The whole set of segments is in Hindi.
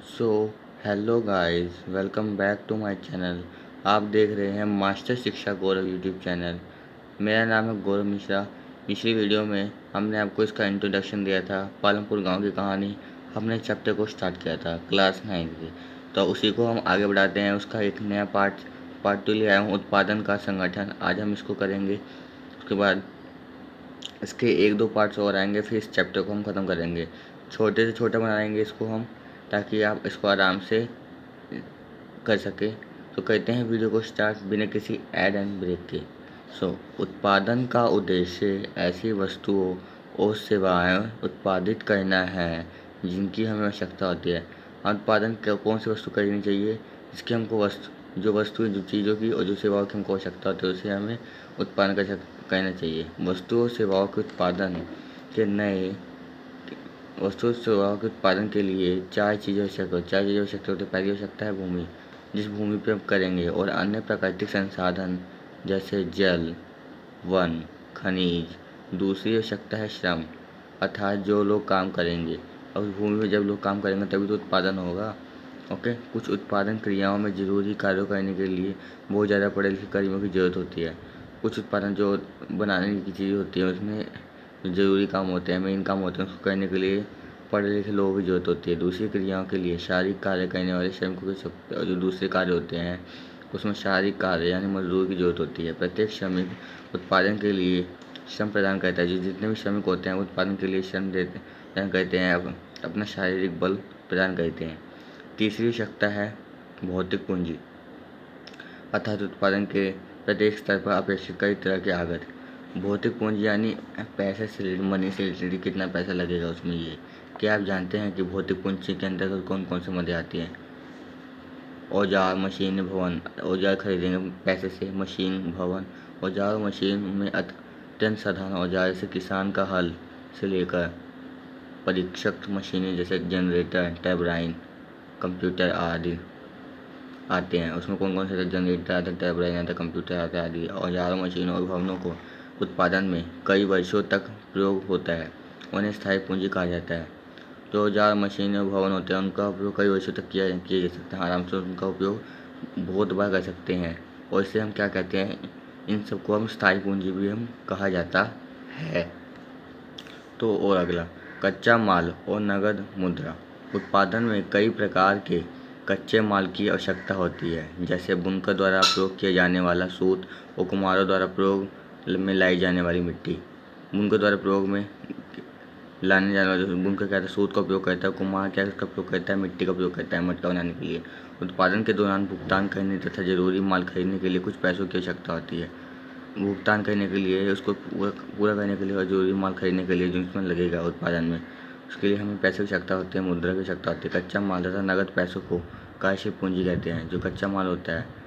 So hello guys, welcome back to my channel. आप देख रहे हैं मास्टर शिक्षा गौरव यूट्यूब चैनल। मेरा नाम है गौरव मिश्रा। पिछली वीडियो में हमने आपको इसका इंट्रोडक्शन दिया था, पालमपुर गांव की कहानी। हमने चैप्टर को स्टार्ट किया था क्लास 9 से, तो उसी को हम आगे बढ़ाते हैं। उसका एक नया पार्ट 2 ले आया हूँ, उत्पादन का संगठन। आज हम इसको करेंगे। उसके बाद इसके एक दो पार्ट्स और आएंगे, फिर इस चैप्टर को हम ख़त्म करेंगे। छोटे से छोटा बनाएंगे इसको हम, ताकि आप इसको आराम से कर सके। तो कहते हैं वीडियो को स्टार्ट बिना किसी ऐड एंड ब्रेक के। उत्पादन का उद्देश्य ऐसी वस्तुओं और सेवाएं उत्पादित करना है जिनकी हमें आवश्यकता होती है। उत्पादन कौन सी वस्तु करनी चाहिए, जिसकी हमको वस्तु जो चीज़ों की और जो सेवाओं की हमको आवश्यकता होती है, उसे हमें उत्पादन करना चाहिए। वस्तुओं और सेवाओं के उत्पादन के नए वस्तु सेवाओं के उत्पादन के लिए चार चीज़ें आवश्यक होती है। पहली आवश्यकता है भूमि, जिस भूमि पे हम करेंगे, और अन्य प्राकृतिक संसाधन जैसे जल, वन, खनिज। दूसरी आवश्यकता है श्रम, अर्थात जो लोग काम करेंगे। और उस भूमि में जब लोग काम करेंगे तभी तो उत्पादन होगा। ओके, कुछ उत्पादन क्रियाओं में ज़रूरी कार्यों करने के लिए बहुत ज़्यादा पढ़े लिखे कर्मियों की ज़रूरत होती है। कुछ उत्पादन जो बनाने की चीज़ होती है, उसमें ज़रूरी काम होते हैं, मेन काम होते हैं, उसको करने के लिए पढ़े लिखे लोगों की ज़रूरत होती है। दूसरी क्रियाओं के लिए शारीरिक कार्य करने वाले श्रमिकों की जो दूसरे कार्य होते हैं, उसमें शारीरिक कार्य यानी मजदूर की ज़रूरत होती है। प्रत्येक श्रमिक उत्पादन के लिए श्रम प्रदान करता है। जो जितने भी श्रमिक होते हैं वो उत्पादन के लिए श्रम प्रदान करते हैं, अपना शारीरिक बल प्रदान करते हैं। तीसरी आवश्यकता है भौतिक पूंजी, अर्थात उत्पादन के प्रत्येक स्तर पर अपेक्षित कई तरह के आगत। भौतिक पूंजी यानी पैसे से रिलेटेड, मनी से रिलेटेड, कितना पैसा लगेगा उसमें। ये क्या आप जानते हैं कि भौतिक पूंजी के अंतर्गत कौन कौन से मदे आती हैं? औजार, मशीन, भवन। औजार खरीदेंगे पैसे से, मशीन, भवन। औजार और मशीन में अत्यंत साधारण औजार जैसे किसान का हल से लेकर परीक्षक मशीनें जैसे जनरेटर, टरबाइन, कंप्यूटर आदि आते हैं। उसमें कौन कौन से जनरेटर आता है, टरबाइन आता है, कंप्यूटर आता है आदि। औजारों, मशीनों और भवनों को उत्पादन में कई वर्षों तक प्रयोग होता है, उन्हें स्थायी पूंजी कहा जाता है। जो औजार, मशीनें और भवन होते हैं, उनका उपयोग कई वर्षों तक किया जा सकता है। आराम से उनका उपयोग बहुत बार कर सकते हैं, और इसे हम क्या कहते हैं, इन सबको हम स्थायी पूंजी भी हम कहा जाता है। तो और अगला, कच्चा माल और नगद मुद्रा। उत्पादन में कई प्रकार के कच्चे माल की आवश्यकता होती है, जैसे बुनकर द्वारा प्रयोग किया जाने वाला सूत और कुम्हारों द्वारा प्रयोग में लाई जाने वाली मिट्टी। बुनकर द्वारा प्रयोग में लाने जाने वाले बुनकर क्या है, सूत का उपयोग करता है। कुम्हार क्या इसका उपयोग करता है, मिट्टी का उपयोग करता है मटका बनाने के लिए। उत्पादन के दौरान भुगतान करने तथा जरूरी माल खरीदने के लिए कुछ पैसों की आवश्यकता होती है। भुगतान करने के लिए, उसको पूरा करने के लिए और जरूरी माल खरीदने के लिए जो इसमें लगेगा उत्पादन में, उसके लिए हमें पैसे की आवश्यकता होती है, मुद्रा की आवश्यकता होती है। कच्चा माल तथा नगद पैसों को कार्यशील पूंजी कहते हैं। जो कच्चा माल होता है,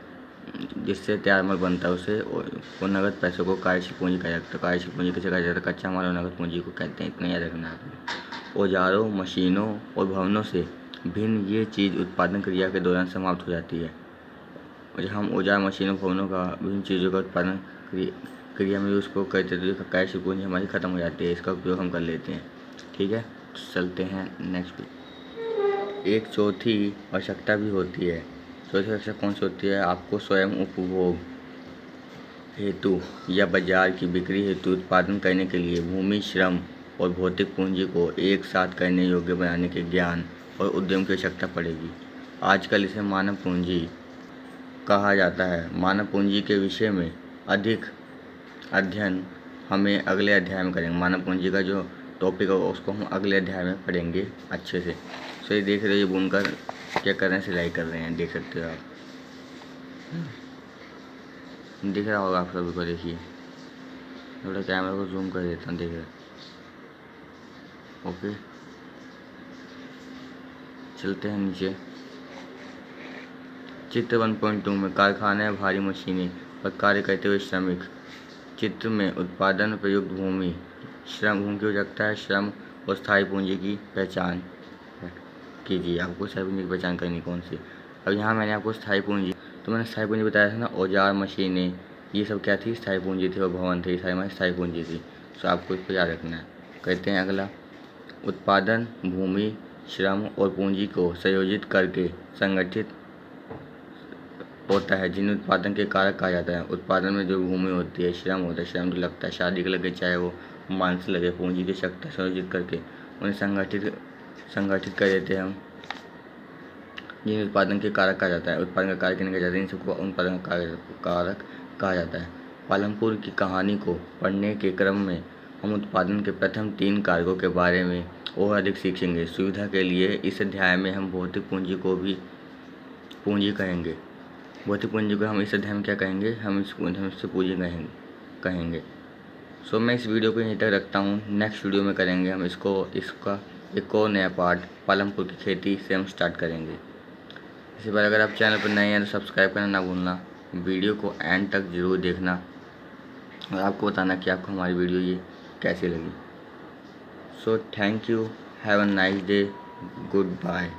जिससे तैयार माल बनता है, उसे वो नगद पैसों को कार्यशील पूंजी कहा जाता है। कार्यशील पूंजी किसे कहा जाता है? कच्चा माल और नगद पूंजी को कहते हैं। इतना याद रखना है आपने। औजारों, मशीनों और भवनों से भिन्न ये चीज़ उत्पादन क्रिया के दौरान समाप्त हो जाती है। और जब हम औजार, मशीनों, भवनों का विभिन्न चीज़ों का उत्पादन क्रिया में उसको करते थे, तो कार्यशील पूंजी हमारी ख़त्म हो जाती है, इसका उपयोग हम कर लेते हैं। ठीक है, चलते हैं नेक्स्ट। एक चौथी आवश्यकता भी होती है। चौथी आवश्यकता कौन सी होती है? आपको स्वयं उपभोग हेतु या बाजार की बिक्री हेतु उत्पादन करने के लिए भूमि, श्रम और भौतिक पूंजी को एक साथ करने योग्य बनाने के ज्ञान और उद्यम की आवश्यकता पड़ेगी। आजकल इसे मानव पूंजी कहा जाता है। मानव पूंजी के विषय में अधिक अध्ययन हमें अगले अध्याय में करेंगे। मानव पूंजी का जो टॉपिक है उसको हम अगले अध्याय में पढ़ेंगे अच्छे से। तो ये देख रहे हो, ये बुनकर क्या कर रहे हैं, सिलाई कर रहे हैं, देख सकते हो आप। दिख रहा होगा आप सभी को, देखिए। थोड़ा कैमरा को जूम कर देता हूँ, देख रहे। ओके, चलते हैं नीचे। चित्र 1.2 में कारखाने, भारी मशीनें और कार्य करते हुए श्रमिक। चित्र में उत्पादन में प्रयुक्त भूमि, भूमि की आवश्यकता है, श्रम और स्थायी पूंजी की पहचान कीजिए। आपको स्थायी पूंजी की पहचान करनी कौन सी? अब यहाँ मैंने आपको स्थायी पूंजी, तो मैंने स्थायी पूंजी बताया था ना, औजार, मशीनें, ये सब क्या थी? स्थायी पूंजी थी। और भवन थे, सारी हमारी स्थायी पूंजी थी। तो आपको इसको याद रखना है। कहते हैं अगला, उत्पादन भूमि, श्रम और पूंजी को संयोजित करके संगठित होता है, जिन्हें उत्पादन के कारक कहा जाता है। उत्पादन में जो भूमि होती है, श्रम होता है, श्रम जो लगता है शादी के लगे चाहे वो मांस लगे, पूंजी की शक्ति संयोजित करके उन्हें संगठित कर देते हैं हम, जिन्हें उत्पादन के कारक कहा जाता है। उत्पादन का कारक किन्हें कहा जाता है? इन सबको उत्पादन का कारक कहा जाता है। पालमपुर की कहानी को पढ़ने के क्रम में हम उत्पादन के प्रथम 3 कारकों के बारे में और अधिक सीखेंगे। सुविधा के लिए इस अध्याय में हम भौतिक पूंजी को भी पूंजी कहेंगे। भौतिक पूंजी को हम इस अध्याय में क्या कहेंगे? हम इससे पूंजी कहेंगे। सो मैं इस वीडियो को यहीं तक रखता हूँ। नेक्स्ट वीडियो में करेंगे हम इसका एक और नया पार्ट, पालमपुर की खेती से हम स्टार्ट करेंगे। इसके बाद अगर आप चैनल पर नए हैं तो सब्सक्राइब करना ना भूलना, वीडियो को एंड तक ज़रूर देखना और आपको बताना कि आपको हमारी वीडियो ये कैसी लगी। So thank you, have a nice day, good bye.